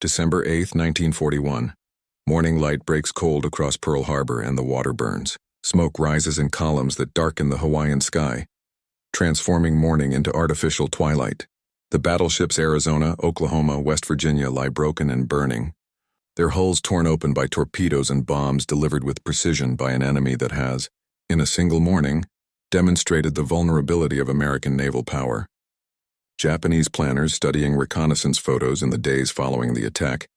December 8, 1941. Morning light breaks cold across Pearl Harbor and the water burns. Smoke rises in columns that darken the Hawaiian sky, transforming morning into artificial twilight. The battleships Arizona, Oklahoma, West Virginia lie broken and burning, their hulls torn open by torpedoes and bombs delivered with precision by an enemy that has, in a single morning, demonstrated the vulnerability of American naval power. Japanese planners studying reconnaissance photos in the days following the attack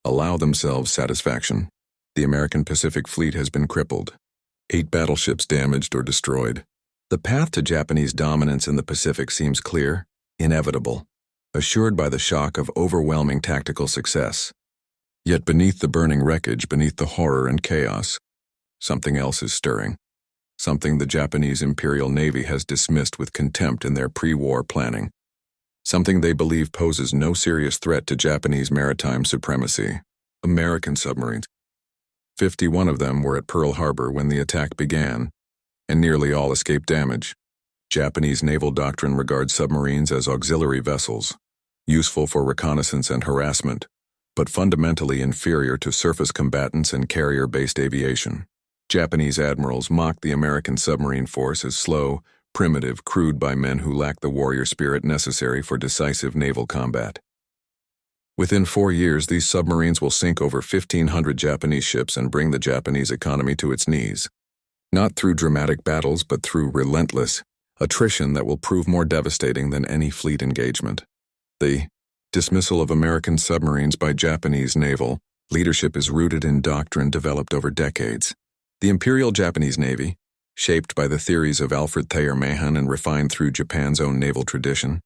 allow themselves satisfaction. The American Pacific Fleet has been crippled. 8 battleships damaged or destroyed. The path to Japanese dominance in the Pacific seems clear, inevitable, assured by the shock of overwhelming tactical success. Yet beneath the burning wreckage, beneath the horror and chaos, something else is stirring. Something the Japanese Imperial Navy has dismissed with contempt in their pre-war planning. Something they believe poses no serious threat to Japanese maritime supremacy. American submarines. 51 of them were at Pearl Harbor when the attack began, and nearly all escaped damage. Japanese naval doctrine regards submarines as auxiliary vessels, useful for reconnaissance and harassment, but fundamentally inferior to surface combatants and carrier-based aviation. Japanese admirals mocked the American submarine force as slow, primitive, crewed by men who lack the warrior spirit necessary for decisive naval combat. Within 4 years, these submarines will sink over 1,500 Japanese ships and bring the Japanese economy to its knees. Not through dramatic battles, but through relentless attrition that will prove more devastating than any fleet engagement. The dismissal of American submarines by Japanese naval leadership is rooted in doctrine developed over decades. The Imperial Japanese Navy, shaped by the theories of Alfred Thayer Mahan and refined through Japan's own naval tradition,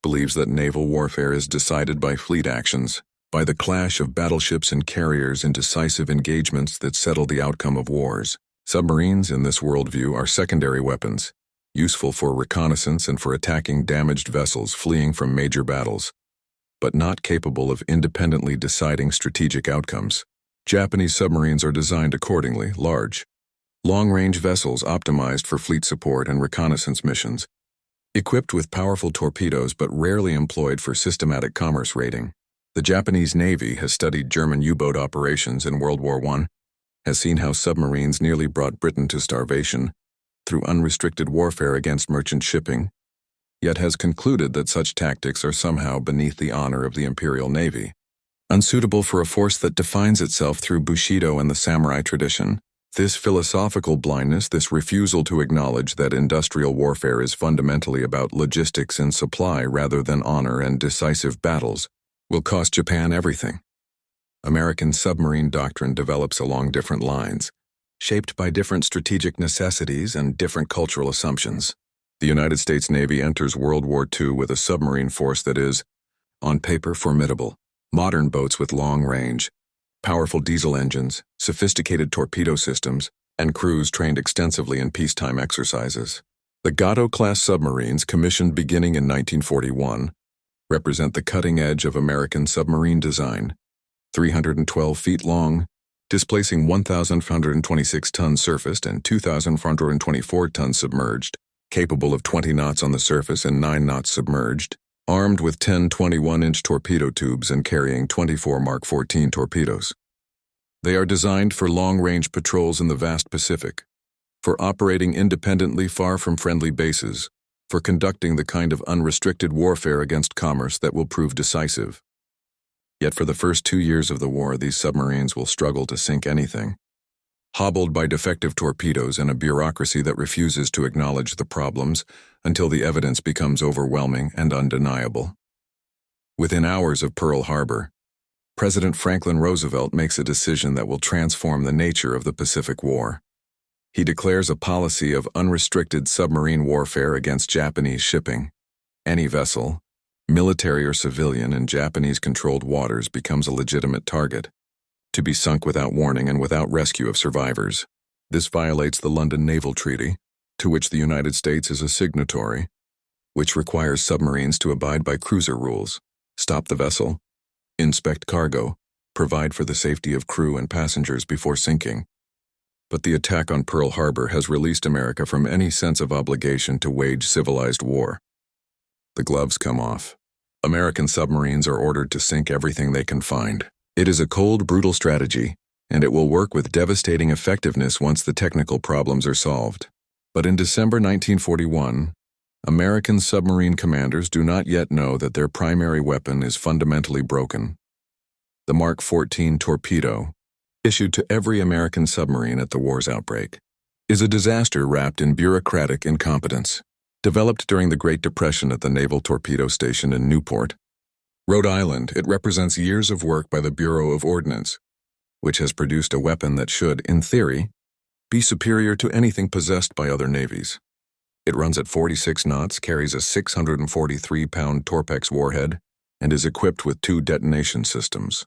believes that naval warfare is decided by fleet actions, by the clash of battleships and carriers in decisive engagements that settle the outcome of wars. Submarines, in this worldview, are secondary weapons, useful for reconnaissance and for attacking damaged vessels fleeing from major battles, but not capable of independently deciding strategic outcomes. Japanese submarines are designed accordingly, large, long-range vessels optimized for fleet support and reconnaissance missions, equipped with powerful torpedoes but rarely employed for systematic commerce raiding. The Japanese Navy has studied German U-boat operations in World War I, has seen how submarines nearly brought Britain to starvation through unrestricted warfare against merchant shipping, yet has concluded that such tactics are somehow beneath the honor of the Imperial Navy, unsuitable for a force that defines itself through Bushido and the samurai tradition. This philosophical blindness, this refusal to acknowledge that industrial warfare is fundamentally about logistics and supply rather than honor and decisive battles, will cost Japan everything. American submarine doctrine develops along different lines, shaped by different strategic necessities and different cultural assumptions. The United States Navy enters World War II with a submarine force that is, on paper, formidable. Modern boats with long range, powerful diesel engines, sophisticated torpedo systems, and crews trained extensively in peacetime exercises. The Gato-class submarines, commissioned beginning in 1941, represent the cutting edge of American submarine design. 312 feet long, displacing 1,526 tons surfaced and 2,424 tons submerged, capable of 20 knots on the surface and 9 knots submerged, armed with 10 21-inch torpedo tubes and carrying 24 Mark 14 torpedoes. They are designed for long-range patrols in the vast Pacific, for operating independently far from friendly bases, for conducting the kind of unrestricted warfare against commerce that will prove decisive. Yet for the first 2 years of the war, these submarines will struggle to sink anything, hobbled by defective torpedoes and a bureaucracy that refuses to acknowledge the problems until the evidence becomes overwhelming and undeniable. Within hours of Pearl Harbor, President Franklin Roosevelt makes a decision that will transform the nature of the Pacific War. He declares a policy of unrestricted submarine warfare against Japanese shipping. Any vessel, military or civilian, in Japanese-controlled waters becomes a legitimate target, to be sunk without warning and without rescue of survivors. This violates the London Naval Treaty, to which the United States is a signatory, which requires submarines to abide by cruiser rules, stop the vessel, inspect cargo, provide for the safety of crew and passengers before sinking. But the attack on Pearl Harbor has released America from any sense of obligation to wage civilized war. The gloves come off. American submarines are ordered to sink everything they can find. It is a cold, brutal strategy, and it will work with devastating effectiveness once the technical problems are solved. But in December 1941, American submarine commanders do not yet know that their primary weapon is fundamentally broken. The Mark 14 torpedo, issued to every American submarine at the war's outbreak, is a disaster wrapped in bureaucratic incompetence. Developed during the Great Depression at the Naval Torpedo Station in Newport, Rhode Island, it represents years of work by the Bureau of Ordnance, which has produced a weapon that should, in theory, be superior to anything possessed by other navies. It runs at 46 knots, carries a 643-pound Torpex warhead, and is equipped with 2 detonation systems: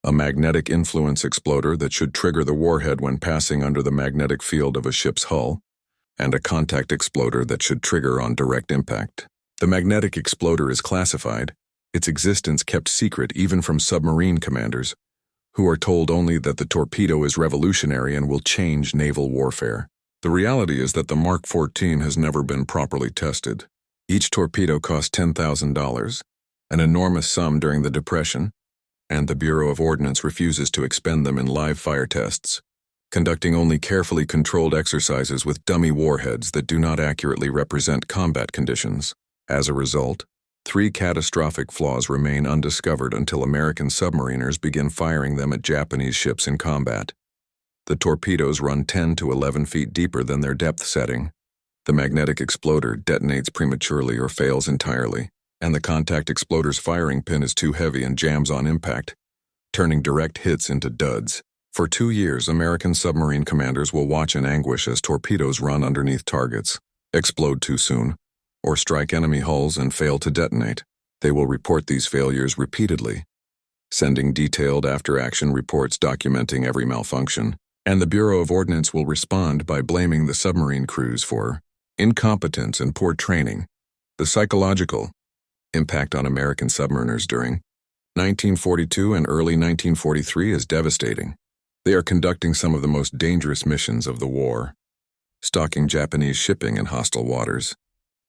a magnetic influence exploder that should trigger the warhead when passing under the magnetic field of a ship's hull, and a contact exploder that should trigger on direct impact. The magnetic exploder is classified, its existence kept secret even from submarine commanders, who are told only that the torpedo is revolutionary and will change naval warfare. The reality is that the Mark 14 has never been properly tested. Each torpedo cost $10,000, an enormous sum during the Depression, and the Bureau of Ordnance refuses to expend them in live fire tests, conducting only carefully controlled exercises with dummy warheads that do not accurately represent combat conditions. As a result, 3 catastrophic flaws remain undiscovered until American submariners begin firing them at Japanese ships in combat. The torpedoes run 10 to 11 feet deeper than their depth setting. The magnetic exploder detonates prematurely or fails entirely, and the contact exploder's firing pin is too heavy and jams on impact, turning direct hits into duds. For 2 years, American submarine commanders will watch in anguish as torpedoes run underneath targets, explode too soon, or strike enemy hulls and fail to detonate. They will report these failures repeatedly, sending detailed after-action reports documenting every malfunction, and the Bureau of Ordnance will respond by blaming the submarine crews for incompetence and poor training. The psychological impact on American submariners during 1942 and early 1943 is devastating. They are conducting some of the most dangerous missions of the war, stalking Japanese shipping in hostile waters,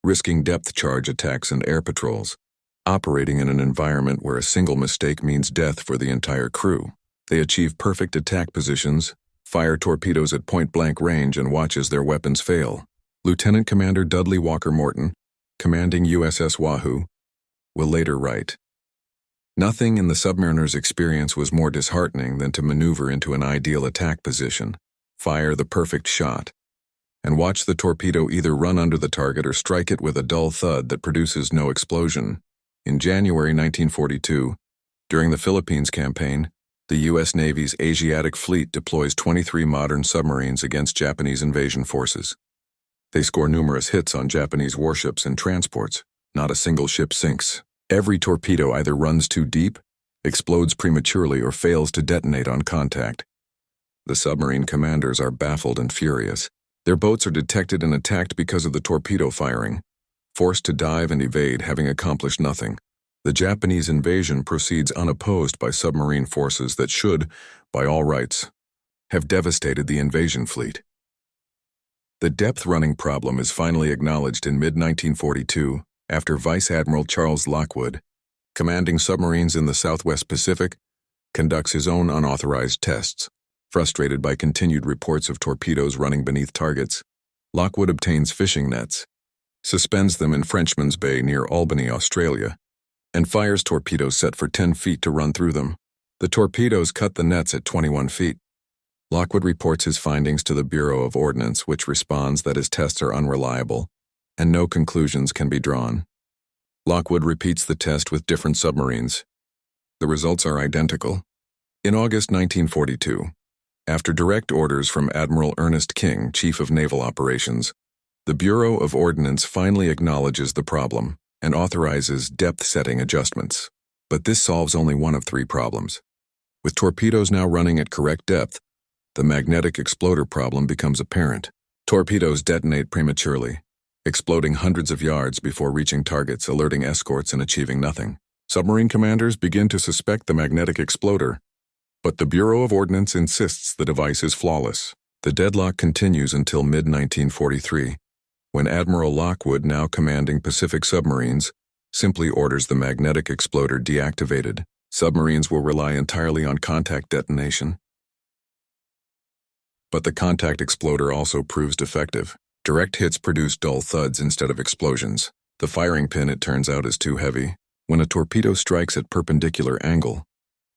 risking depth charge attacks and air patrols, operating in an environment where a single mistake means death for the entire crew. They achieve perfect attack positions, fire torpedoes at point-blank range, and watch as their weapons fail. Lieutenant Commander Dudley Walker Morton, commanding USS Wahoo, will later write, "Nothing in the submariner's experience was more disheartening than to maneuver into an ideal attack position, fire the perfect shot, and watch the torpedo either run under the target or strike it with a dull thud that produces no explosion." In January 1942, during the Philippines campaign, the U.S. Navy's Asiatic Fleet deploys 23 modern submarines against Japanese invasion forces. They score numerous hits on Japanese warships and transports. Not a single ship sinks. Every torpedo either runs too deep, explodes prematurely, or fails to detonate on contact. The submarine commanders are baffled and furious. Their boats are detected and attacked because of the torpedo firing, forced to dive and evade, having accomplished nothing. The Japanese invasion proceeds unopposed by submarine forces that should, by all rights, have devastated the invasion fleet. The depth-running problem is finally acknowledged in mid-1942 after Vice Admiral Charles Lockwood, commanding submarines in the Southwest Pacific, conducts his own unauthorized tests. Frustrated by continued reports of torpedoes running beneath targets, Lockwood obtains fishing nets, suspends them in Frenchman's Bay near Albany, Australia, and fires torpedoes set for 10 feet to run through them. The torpedoes cut the nets at 21 feet. Lockwood reports his findings to the Bureau of Ordnance, which responds that his tests are unreliable and no conclusions can be drawn. Lockwood repeats the test with different submarines. The results are identical. In August 1942, after direct orders from Admiral Ernest King, Chief of Naval Operations, the Bureau of Ordnance finally acknowledges the problem and authorizes depth-setting adjustments. But this solves only one of 3 problems. With torpedoes now running at correct depth, the magnetic exploder problem becomes apparent. Torpedoes detonate prematurely, exploding hundreds of yards before reaching targets, alerting escorts and achieving nothing. Submarine commanders begin to suspect the magnetic exploder, but the Bureau of Ordnance insists the device is flawless. The deadlock continues until mid-1943, when Admiral Lockwood, now commanding Pacific submarines, simply orders the magnetic exploder deactivated. Submarines will rely entirely on contact detonation. But the contact exploder also proves defective. Direct hits produce dull thuds instead of explosions. The firing pin, it turns out, is too heavy. When a torpedo strikes at perpendicular angle,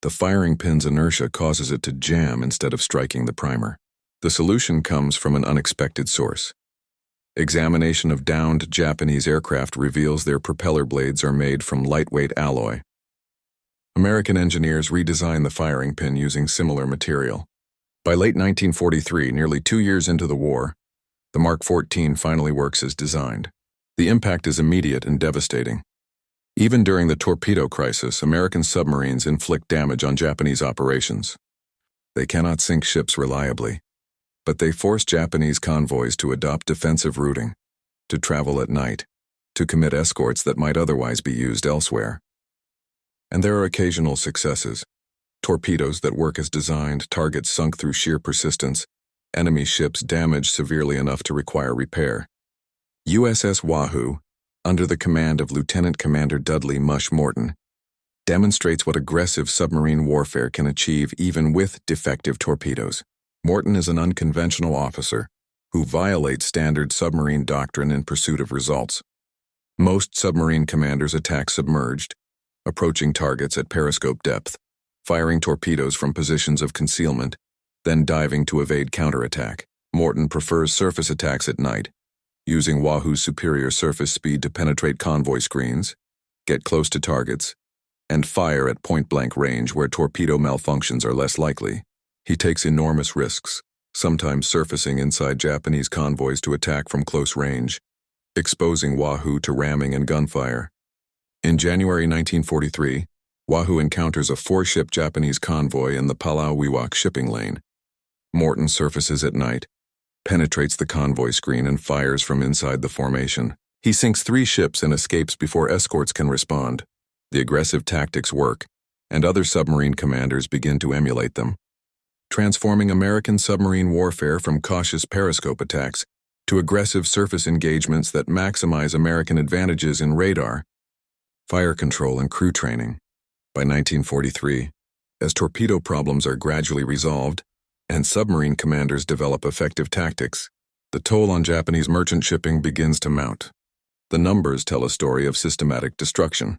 the firing pin's inertia causes it to jam instead of striking the primer. The solution comes from an unexpected source. Examination of downed Japanese aircraft reveals their propeller blades are made from lightweight alloy. American engineers redesigned the firing pin using similar material. By late 1943, nearly 2 years into the war, the Mark 14 finally works as designed. The impact is immediate and devastating. Even during the torpedo crisis, American submarines inflict damage on Japanese operations. They cannot sink ships reliably, but they force Japanese convoys to adopt defensive routing, to travel at night, to commit escorts that might otherwise be used elsewhere. And there are occasional successes. Torpedoes that work as designed, targets sunk through sheer persistence, enemy ships damaged severely enough to require repair. USS Wahoo, under the command of Lieutenant Commander Dudley Mush Morton, demonstrates what aggressive submarine warfare can achieve even with defective torpedoes. Morton is an unconventional officer who violates standard submarine doctrine in pursuit of results. Most submarine commanders attack submerged, approaching targets at periscope depth, firing torpedoes from positions of concealment, then diving to evade counterattack. Morton prefers surface attacks at night, using Wahoo's superior surface speed to penetrate convoy screens, get close to targets, and fire at point-blank range where torpedo malfunctions are less likely. He takes enormous risks, sometimes surfacing inside Japanese convoys to attack from close range, exposing Wahoo to ramming and gunfire. In January 1943, Wahoo encounters a 4-ship Japanese convoy in the Palau-Wewak shipping lane. Morton surfaces at night, penetrates the convoy screen and fires from inside the formation. He sinks 3 ships and escapes before escorts can respond. The aggressive tactics work, and other submarine commanders begin to emulate them, transforming American submarine warfare from cautious periscope attacks to aggressive surface engagements that maximize American advantages in radar, fire control, and crew training. By 1943, as torpedo problems are gradually resolved and submarine commanders develop effective tactics, the toll on Japanese merchant shipping begins to mount. The numbers tell a story of systematic destruction.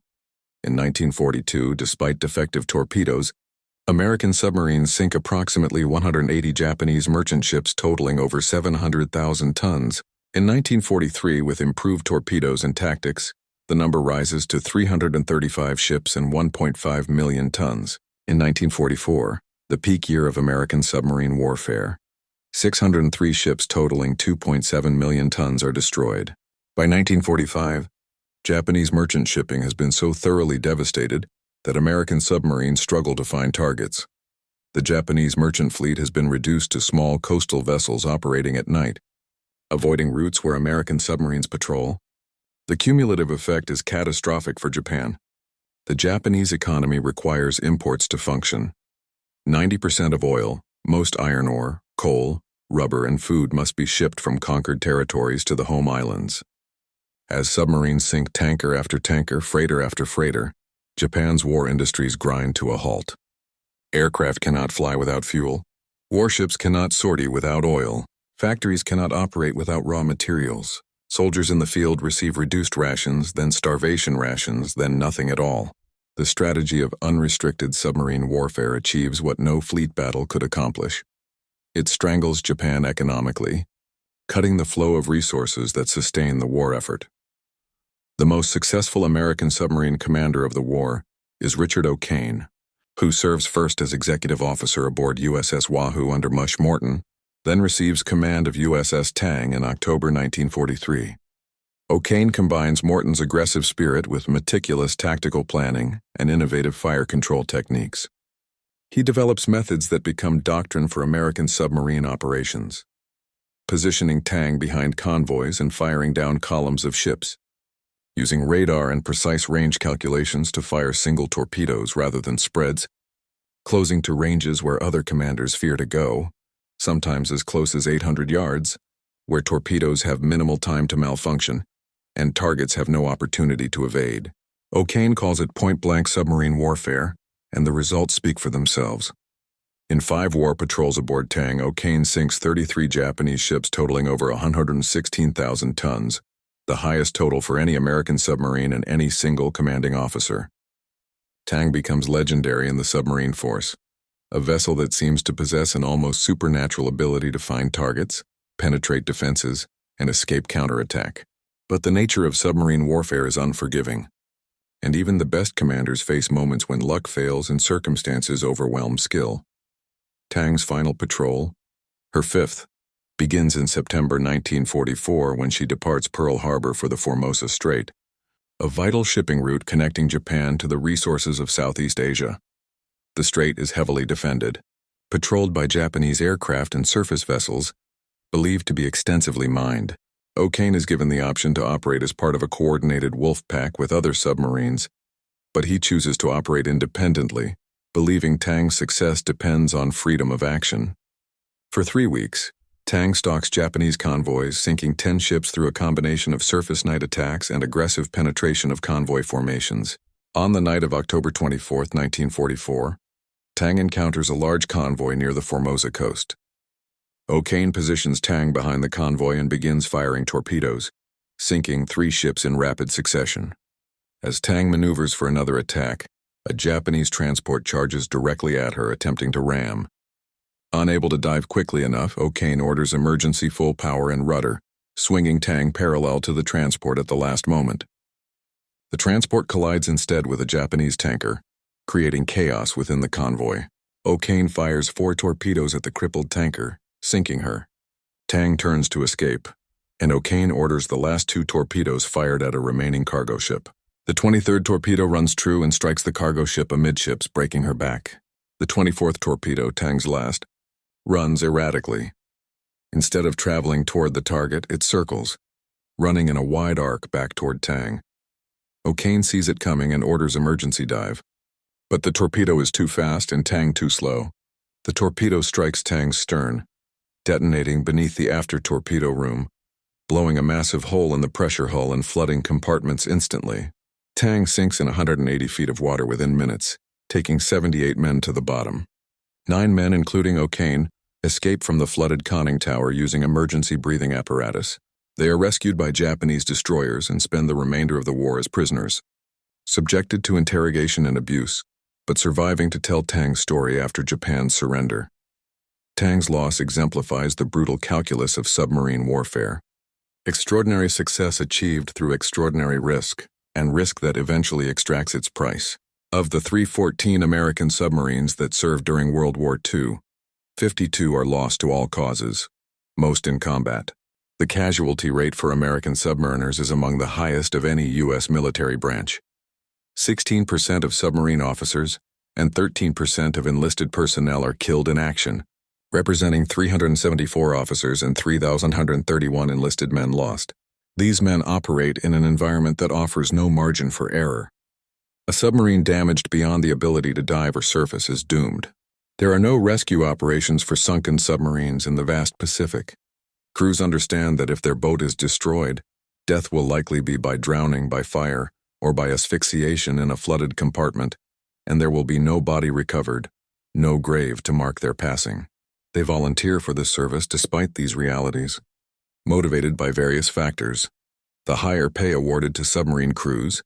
In 1942, despite defective torpedoes, American submarines sink approximately 180 Japanese merchant ships totaling over 700,000 tons. In 1943, with improved torpedoes and tactics, the number rises to 335 ships and 1.5 million tons. In 1944, the peak year of American submarine warfare, 603 ships totaling 2.7 million tons are destroyed. By 1945, Japanese merchant shipping has been so thoroughly devastated that American submarines struggle to find targets. The Japanese merchant fleet has been reduced to small coastal vessels operating at night, avoiding routes where American submarines patrol. The cumulative effect is catastrophic for Japan. The Japanese economy requires imports to function. 90% of oil, most iron ore, coal, rubber, and food must be shipped from conquered territories to the home islands. As submarines sink tanker after tanker, freighter after freighter, Japan's war industries grind to a halt. Aircraft cannot fly without fuel. Warships cannot sortie without oil. Factories cannot operate without raw materials. Soldiers in the field receive reduced rations, then starvation rations, then nothing at all. The strategy of unrestricted submarine warfare achieves what no fleet battle could accomplish. It strangles Japan economically, cutting the flow of resources that sustain the war effort. The most successful American submarine commander of the war is Richard O'Kane, who serves first as executive officer aboard USS Wahoo under Mush Morton, then receives command of USS Tang in October 1943. O'Kane combines Morton's aggressive spirit with meticulous tactical planning and innovative fire control techniques. He develops methods that become doctrine for American submarine operations, positioning Tang behind convoys and firing down columns of ships, using radar and precise range calculations to fire single torpedoes rather than spreads, closing to ranges where other commanders fear to go, sometimes as close as 800 yards, where torpedoes have minimal time to malfunction and targets have no opportunity to evade. O'Kane calls it point-blank submarine warfare, and the results speak for themselves. In 5 war patrols aboard Tang, O'Kane sinks 33 Japanese ships totaling over 116,000 tons, the highest total for any American submarine and any single commanding officer. Tang becomes legendary in the submarine force, a vessel that seems to possess an almost supernatural ability to find targets, penetrate defenses, and escape counterattack. But the nature of submarine warfare is unforgiving, and even the best commanders face moments when luck fails and circumstances overwhelm skill. Tang's final patrol, her 5th, begins in September 1944 when she departs Pearl Harbor for the Formosa Strait, a vital shipping route connecting Japan to the resources of Southeast Asia. The strait is heavily defended, patrolled by Japanese aircraft and surface vessels, believed to be extensively mined. O'Kane is given the option to operate as part of a coordinated wolf pack with other submarines, but he chooses to operate independently, believing Tang's success depends on freedom of action. For 3 weeks, Tang stalks Japanese convoys, sinking 10 ships through a combination of surface night attacks and aggressive penetration of convoy formations. On the night of October 24, 1944, Tang encounters a large convoy near the Formosa coast. O'Kane positions Tang behind the convoy and begins firing torpedoes, sinking 3 ships in rapid succession. As Tang maneuvers for another attack, a Japanese transport charges directly at her, attempting to ram. Unable to dive quickly enough, O'Kane orders emergency full power and rudder, swinging Tang parallel to the transport at the last moment. The transport collides instead with a Japanese tanker, creating chaos within the convoy. O'Kane fires 4 torpedoes at the crippled tanker, sinking her. Tang turns to escape, and O'Kane orders the last 2 torpedoes fired at a remaining cargo ship. The 23rd torpedo runs true and strikes the cargo ship amidships, breaking her back. The 24th torpedo, Tang's last, runs erratically. Instead of traveling toward the target, it circles, running in a wide arc back toward Tang. O'Kane sees it coming and orders emergency dive. But the torpedo is too fast and Tang too slow. The torpedo strikes Tang's stern, detonating beneath the after torpedo room, blowing a massive hole in the pressure hull and flooding compartments instantly. Tang sinks in 180 feet of water within minutes, taking 78 men to the bottom. 9 men, including O'Kane, escape from the flooded conning tower using emergency breathing apparatus. They are rescued by Japanese destroyers and spend the remainder of the war as prisoners, subjected to interrogation and abuse, but surviving to tell Tang's story after Japan's surrender. Tang's loss exemplifies the brutal calculus of submarine warfare. Extraordinary success achieved through extraordinary risk, and risk that eventually extracts its price. Of the 314 American submarines that served during World War II, 52 are lost to all causes, most in combat. The casualty rate for American submariners is among the highest of any U.S. military branch. 16% of submarine officers and 13% of enlisted personnel are killed in action, representing 374 officers and 3,131 enlisted men lost. These men operate in an environment that offers no margin for error. A submarine damaged beyond the ability to dive or surface is doomed. There are no rescue operations for sunken submarines in the vast Pacific. Crews understand that if their boat is destroyed, death will likely be by drowning, by fire, or by asphyxiation in a flooded compartment, and there will be no body recovered, no grave to mark their passing. They volunteer for this service despite these realities, motivated by various factors: the higher pay awarded to submarine crews,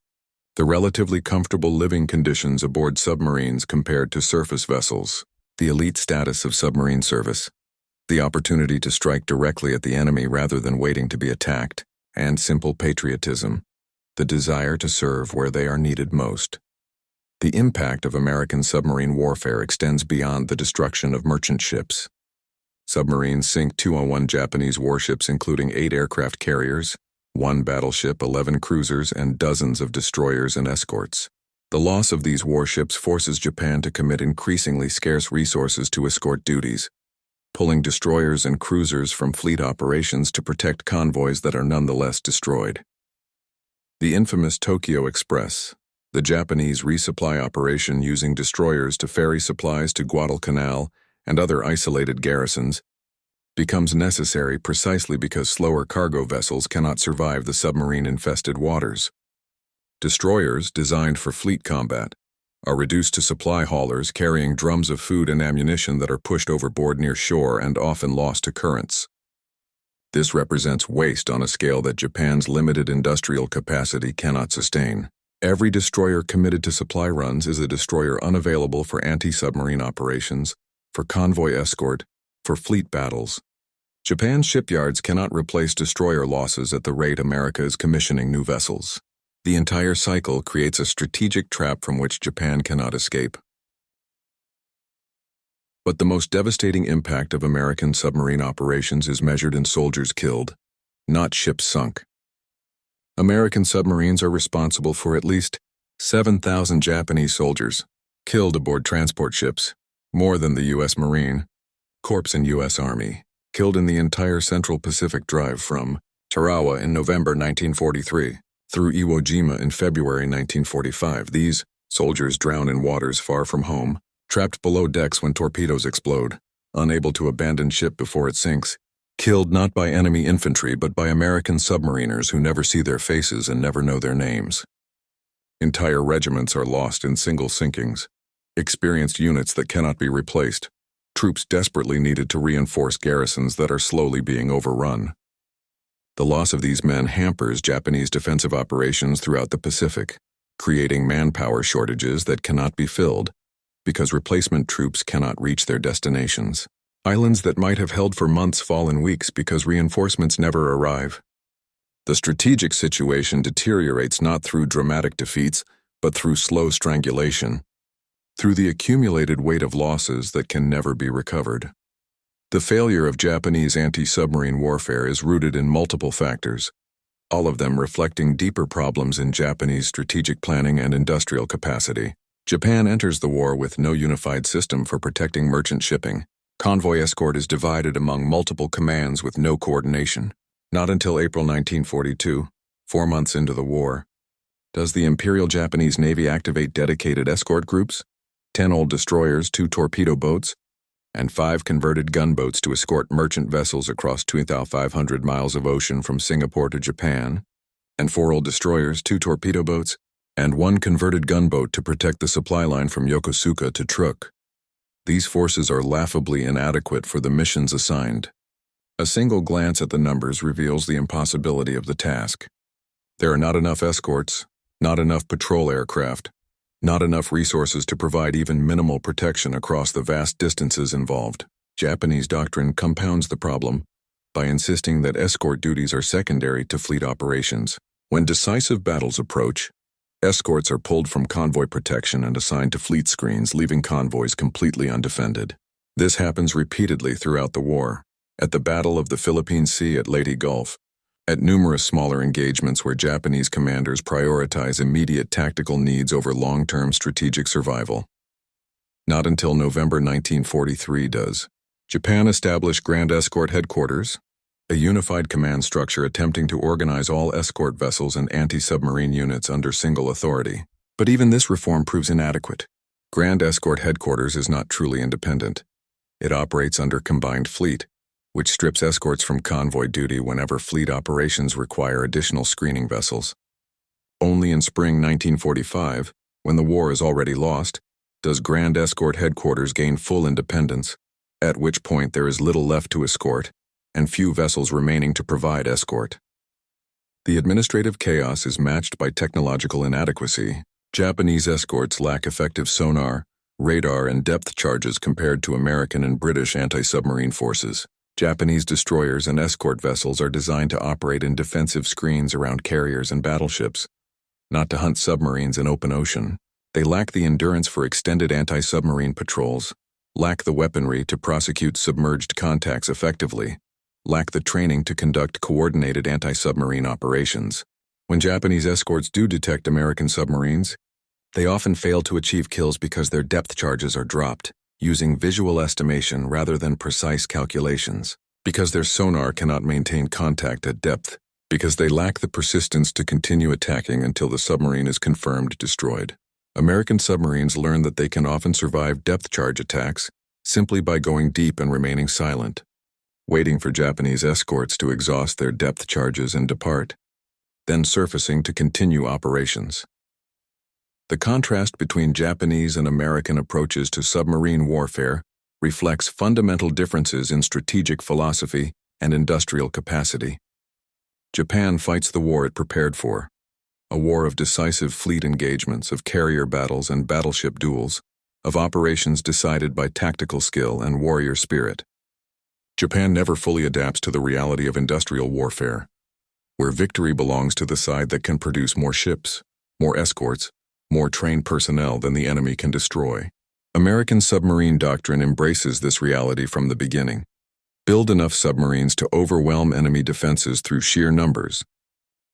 the relatively comfortable living conditions aboard submarines compared to surface vessels, the elite status of submarine service, the opportunity to strike directly at the enemy rather than waiting to be attacked, and simple patriotism, the desire to serve where they are needed most. The impact of American submarine warfare extends beyond the destruction of merchant ships. Submarines sink 201 Japanese warships, including 8 aircraft carriers, 1 battleship, 11 cruisers, and dozens of destroyers and escorts. The loss of these warships forces Japan to commit increasingly scarce resources to escort duties, pulling destroyers and cruisers from fleet operations to protect convoys that are nonetheless destroyed. The infamous Tokyo Express, the Japanese resupply operation using destroyers to ferry supplies to Guadalcanal and other isolated garrisons, becomes necessary precisely because slower cargo vessels cannot survive the submarine-infested waters. Destroyers, designed for fleet combat, are reduced to supply haulers carrying drums of food and ammunition that are pushed overboard near shore and often lost to currents. This represents waste on a scale that Japan's limited industrial capacity cannot sustain. Every destroyer committed to supply runs is a destroyer unavailable for anti-submarine operations, for convoy escort, for fleet battles. Japan's shipyards cannot replace destroyer losses at the rate America is commissioning new vessels. The entire cycle creates a strategic trap from which Japan cannot escape. But the most devastating impact of American submarine operations is measured in soldiers killed, not ships sunk. American submarines are responsible for at least 7,000 Japanese soldiers killed aboard transport ships, more than the U.S. Marine Corps and U.S. Army, killed in the entire Central Pacific Drive from Tarawa in November 1943 through Iwo Jima in February 1945. These soldiers drown in waters far from home, trapped below decks when torpedoes explode, unable to abandon ship before it sinks, killed not by enemy infantry but by American submariners who never see their faces and never know their names. Entire regiments are lost in single sinkings, experienced units that cannot be replaced, troops desperately needed to reinforce garrisons that are slowly being overrun. The loss of these men hampers Japanese defensive operations throughout the Pacific, creating manpower shortages that cannot be filled because replacement troops cannot reach their destinations. Islands that might have held for months fall in weeks because reinforcements never arrive. The strategic situation deteriorates not through dramatic defeats, but through slow strangulation, through the accumulated weight of losses that can never be recovered. The failure of Japanese anti-submarine warfare is rooted in multiple factors, all of them reflecting deeper problems in Japanese strategic planning and industrial capacity. Japan enters the war with no unified system for protecting merchant shipping. Convoy escort is divided among multiple commands with no coordination. Not until April 1942, 4 months into the war, does the Imperial Japanese Navy activate dedicated escort groups, 10 old destroyers, 2 torpedo boats, and 5 converted gunboats to escort merchant vessels across 2,500 miles of ocean from Singapore to Japan, and 4 old destroyers, 2 torpedo boats, and 1 converted gunboat to protect the supply line from Yokosuka to Truk. These forces are laughably inadequate for the missions assigned. A single glance at the numbers reveals the impossibility of the task. There are not enough escorts, not enough patrol aircraft, not enough resources to provide even minimal protection across the vast distances involved. Japanese doctrine compounds the problem by insisting that escort duties are secondary to fleet operations. When decisive battles approach, escorts are pulled from convoy protection and assigned to fleet screens, leaving convoys completely undefended. This happens repeatedly throughout the war, at the Battle of the Philippine Sea at Leyte Gulf, at numerous smaller engagements where Japanese commanders prioritize immediate tactical needs over long-term strategic survival. Not until November 1943 does Japan establish Grand Escort Headquarters, a unified command structure attempting to organize all escort vessels and anti-submarine units under single authority. But even this reform proves inadequate. Grand Escort Headquarters is not truly independent. It operates under Combined Fleet, which strips escorts from convoy duty whenever fleet operations require additional screening vessels. Only in spring 1945, when the war is already lost, does Grand Escort Headquarters gain full independence, at which point there is little left to escort, and few vessels remaining to provide escort. The administrative chaos is matched by technological inadequacy. Japanese escorts lack effective sonar, radar, and depth charges compared to American and British anti-submarine forces. Japanese destroyers and escort vessels are designed to operate in defensive screens around carriers and battleships, not to hunt submarines in open ocean. They lack the endurance for extended anti-submarine patrols, lack the weaponry to prosecute submerged contacts effectively, lack the training to conduct coordinated anti-submarine operations. When Japanese escorts do detect American submarines, they often fail to achieve kills because their depth charges are dropped, using visual estimation rather than precise calculations, because their sonar cannot maintain contact at depth, because they lack the persistence to continue attacking until the submarine is confirmed destroyed. American submarines learn that they can often survive depth charge attacks simply by going deep and remaining silent, waiting for Japanese escorts to exhaust their depth charges and depart. then surfacing to continue operations. The contrast between Japanese and American approaches to submarine warfare reflects fundamental differences in strategic philosophy and industrial capacity. Japan fights the war it prepared for, a war of decisive fleet engagements, of carrier battles and battleship duels, of operations decided by tactical skill and warrior spirit. Japan never fully adapts to the reality of industrial warfare, where victory belongs to the side that can produce more ships, more escorts, more trained personnel than the enemy can destroy. American submarine doctrine embraces this reality from the beginning. Build enough submarines to overwhelm enemy defenses through sheer numbers.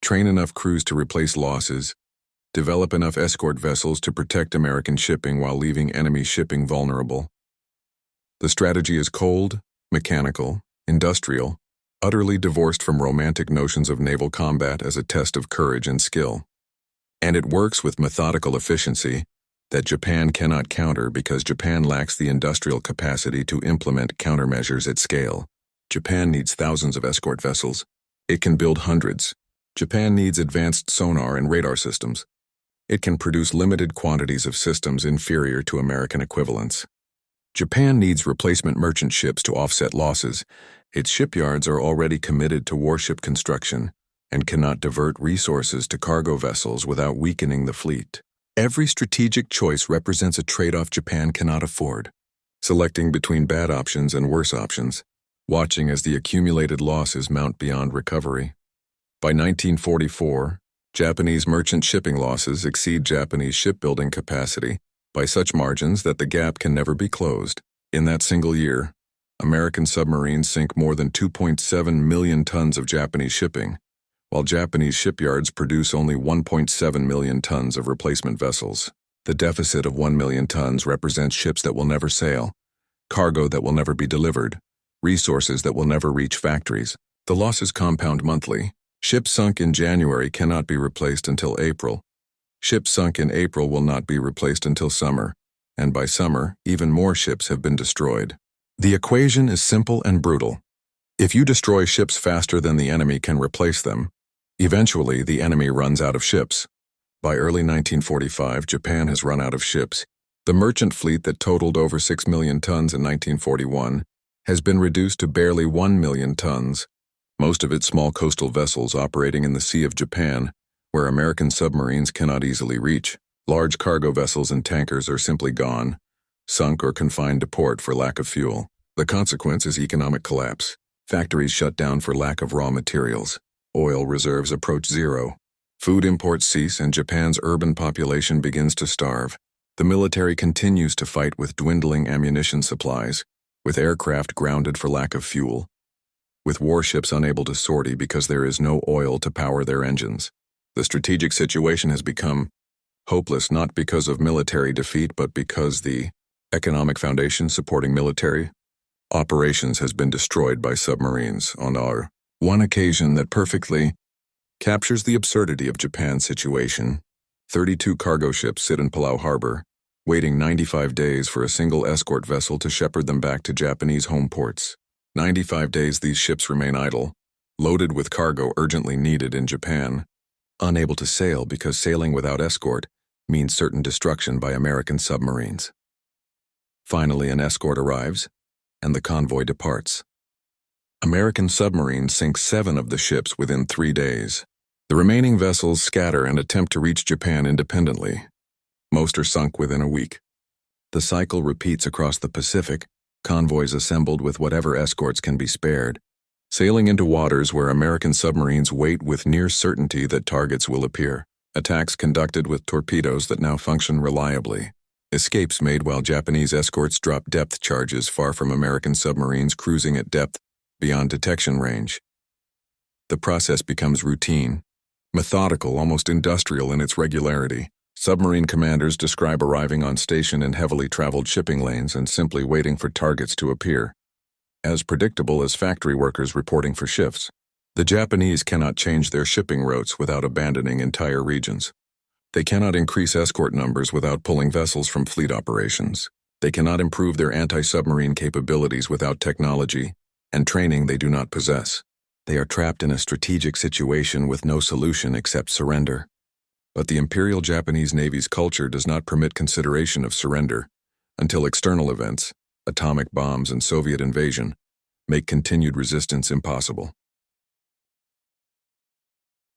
Train enough crews to replace losses. Develop enough escort vessels to protect American shipping while leaving enemy shipping vulnerable. The strategy is cold, mechanical, industrial, utterly divorced from romantic notions of naval combat as a test of courage and skill. And it works with methodical efficiency that Japan cannot counter because Japan lacks the industrial capacity to implement countermeasures at scale. Japan needs thousands of escort vessels. It can build hundreds. Japan needs advanced sonar and radar systems. It can produce limited quantities of systems inferior to American equivalents. Japan needs replacement merchant ships to offset losses. Its shipyards are already committed to warship construction and cannot divert resources to cargo vessels without weakening the fleet. Every strategic choice represents a trade-off Japan cannot afford, selecting between bad options and worse options, watching as the accumulated losses mount beyond recovery. By 1944, Japanese merchant shipping losses exceed Japanese shipbuilding capacity by such margins that the gap can never be closed. In that single year, American submarines sink more than 2.7 million tons of Japanese shipping, while Japanese shipyards produce only 1.7 million tons of replacement vessels. The deficit of 1 million tons represents ships that will never sail, cargo that will never be delivered, resources that will never reach factories. The losses compound monthly. Ships sunk in January cannot be replaced until April. Ships sunk in April will not be replaced until summer, and by summer, even more ships have been destroyed. The equation is simple and brutal. If you destroy ships faster than the enemy can replace them, eventually the enemy runs out of ships. By early 1945, Japan has run out of ships. The merchant fleet that totaled over 6 million tons in 1941 has been reduced to barely 1 million tons. Most of its small coastal vessels operating in the Sea of Japan, where American submarines cannot easily reach. Large cargo vessels and tankers are simply gone, sunk or confined to port for lack of fuel. The consequence is economic collapse. Factories shut down for lack of raw materials. Oil reserves approach zero. Food imports cease and Japan's urban population begins to starve. The military continues to fight with dwindling ammunition supplies, with aircraft grounded for lack of fuel, with warships unable to sortie because there is no oil to power their engines. The strategic situation has become hopeless not because of military defeat but because the economic foundation supporting military operations has been destroyed by submarines. On our one occasion that perfectly captures the absurdity of Japan's situation, 32 cargo ships sit in Palau Harbor, waiting 95 days for a single escort vessel to shepherd them back to Japanese home ports. 95 days these ships remain idle, loaded with cargo urgently needed in Japan, unable to sail because sailing without escort means certain destruction by American submarines. Finally, an escort arrives, and the convoy departs. American submarines sink 7 of the ships within 3 days. The remaining vessels scatter and attempt to reach Japan independently. Most are sunk within a week. The cycle repeats across the Pacific, convoys assembled with whatever escorts can be spared, sailing into waters where American submarines wait with near certainty that targets will appear. Attacks conducted with torpedoes that now function reliably. Escapes made while Japanese escorts drop depth charges far from American submarines cruising at depth beyond detection range. The process becomes routine, methodical, almost industrial in its regularity. Submarine commanders describe arriving on station in heavily traveled shipping lanes and simply waiting for targets to appear. As predictable as factory workers reporting for shifts, the Japanese cannot change their shipping routes without abandoning entire regions. They cannot increase escort numbers without pulling vessels from fleet operations. They cannot improve their anti-submarine capabilities without technology and training they do not possess. They are trapped in a strategic situation with no solution except surrender. But the Imperial Japanese Navy's culture does not permit consideration of surrender until external events, atomic bombs and Soviet invasion, make continued resistance impossible.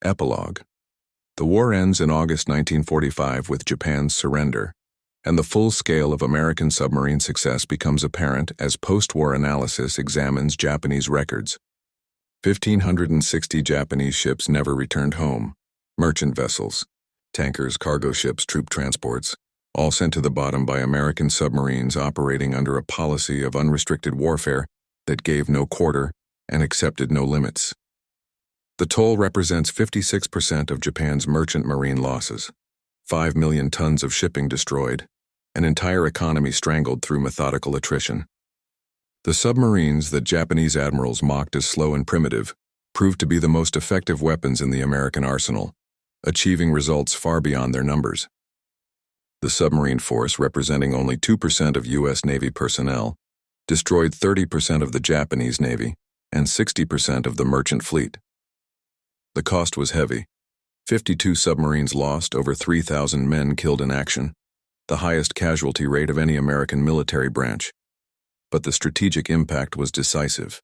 Epilogue. The war ends in August 1945 with Japan's surrender, and the full scale of American submarine success becomes apparent as post-war analysis examines Japanese records. 1,560 Japanese ships never returned home, merchant vessels, tankers, cargo ships, troop transports, all sent to the bottom by American submarines operating under a policy of unrestricted warfare that gave no quarter and accepted no limits. The toll represents 56% of Japan's merchant marine losses, 5 million tons of shipping destroyed, an entire economy strangled through methodical attrition. The submarines that Japanese admirals mocked as slow and primitive proved to be the most effective weapons in the American arsenal, achieving results far beyond their numbers. The submarine force, representing only 2% of U.S. Navy personnel, destroyed 30% of the Japanese Navy and 60% of the merchant fleet. The cost was heavy. 52 submarines lost, over 3,000 men killed in action, the highest casualty rate of any American military branch. But the strategic impact was decisive.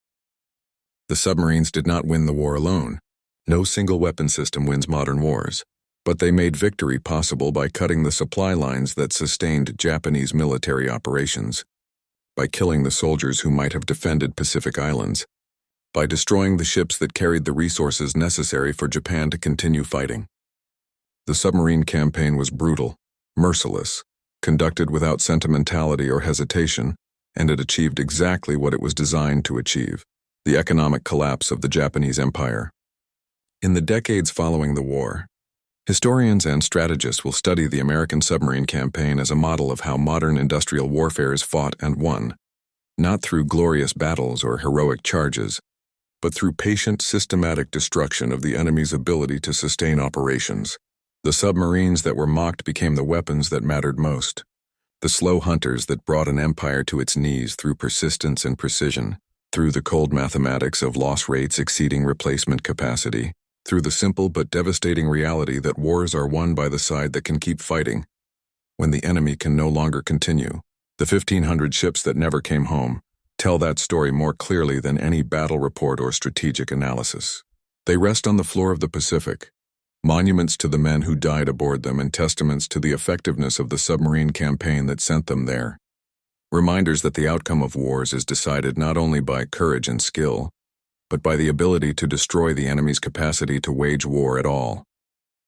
The submarines did not win the war alone. No single weapon system wins modern wars, but they made victory possible by cutting the supply lines that sustained Japanese military operations, by killing the soldiers who might have defended Pacific Islands, by destroying the ships that carried the resources necessary for Japan to continue fighting. The submarine campaign was brutal, merciless, conducted without sentimentality or hesitation, and it achieved exactly what it was designed to achieve: the economic collapse of the Japanese Empire. In the decades following the war, historians and strategists will study the American submarine campaign as a model of how modern industrial warfare is fought and won, not through glorious battles or heroic charges, but through patient, systematic destruction of the enemy's ability to sustain operations. The submarines that were mocked became the weapons that mattered most, the slow hunters that brought an empire to its knees through persistence and precision, through the cold mathematics of loss rates exceeding replacement capacity, through the simple but devastating reality that wars are won by the side that can keep fighting when the enemy can no longer continue. The 1,500 ships that never came home tell that story more clearly than any battle report or strategic analysis. They rest on the floor of the Pacific, monuments to the men who died aboard them and testaments to the effectiveness of the submarine campaign that sent them there. Reminders that the outcome of wars is decided not only by courage and skill, but by the ability to destroy the enemy's capacity to wage war at all.